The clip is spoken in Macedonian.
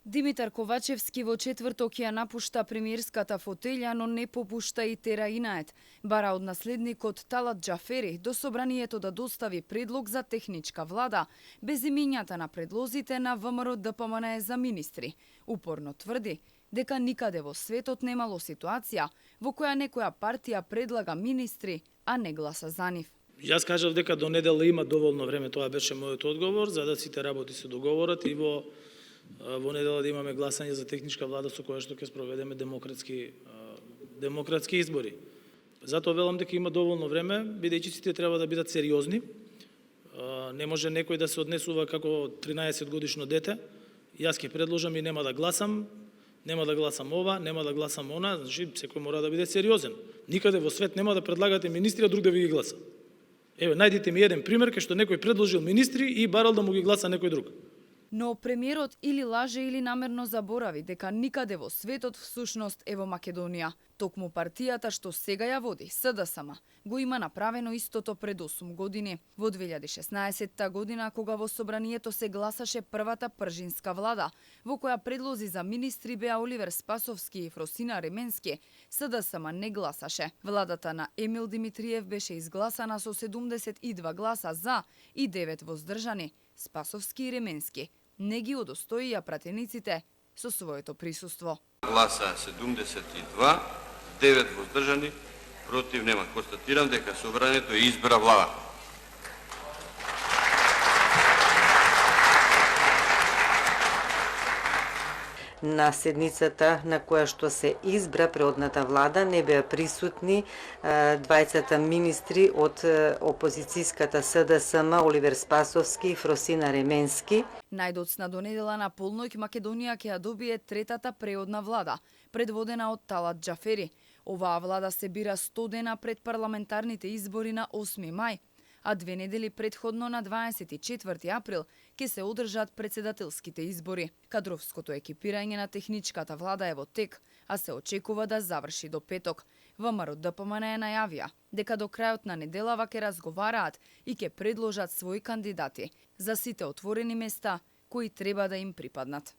Димитар Ковачевски во четврток ја напушта премиерската фотелја, но не попушта и тера инает. Бара од наследникот Талат Џафери до собранието да достави предлог за техничка влада, без имињата на предлозите на ВМРО ДПМН за министри. Упорно тврди дека никаде во светот немало ситуација во која некоја партија предлага министри, а не гласа за нив. Јас кажав дека до недела има доволно време, тоа беше мојот одговор, за да сите работи се договорат и во недела да имаме гласање за техничка влада со која што ќе спроведеме демократски избори. Затоа велам дека има доволно време, бидејќи сите треба да бидат сериозни. Не може некој да се однесува како 13 годишно дете. Јас ќе предложам и нема да гласам ова, нема да гласам она, значи секој мора да биде сериозен. Никаде во свет нема да предлагате министри, а друг да ви ги гласа. Еве, најдите ми еден пример кај што некој предложил министри и барал да му ги гласа некој друг. Но премиерот или лаже или намерно заборави дека никаде во светот всушност е во Македонија. Токму партијата што сега ја води, СДСМ, го има направено истото пред 8 години. Во 2016 година, кога во собранието се гласаше првата пржинска влада, во која предлози за министри беа Оливер Спасовски и Фросина Ременски, СДСМ не гласаше. Владата на Емил Димитриев беше изгласана со 72 гласа за и 9 воздржани. Спасовски и Ременски не ги удостоија пратениците со своето присуство. Гласа 72, 9 воздржани, против нема. Констатирам дека собранието избра влада. На седницата на која што се избра преодната влада не беа присутни двајцата министри од опозицијската СДСМ Оливер Спасовски и Фросина Ременски. Најдоцна до недела на полноќ Македонија ќе ја добие третата преодна влада, предводена од Талат Џафери. Оваа влада се бира 100 дена пред парламентарните избори на 8 мај, а 2 недели предходно на 24 април ќе се одржат председателските избори. Кадровското екипирање на техничката влада е во тек, а се очекува да заврши до петок. ВМРО ДПМН е најавија дека до крајот на неделава ќе разговараат и ќе предложат своји кандидати за сите отворени места кои треба да им припаднат.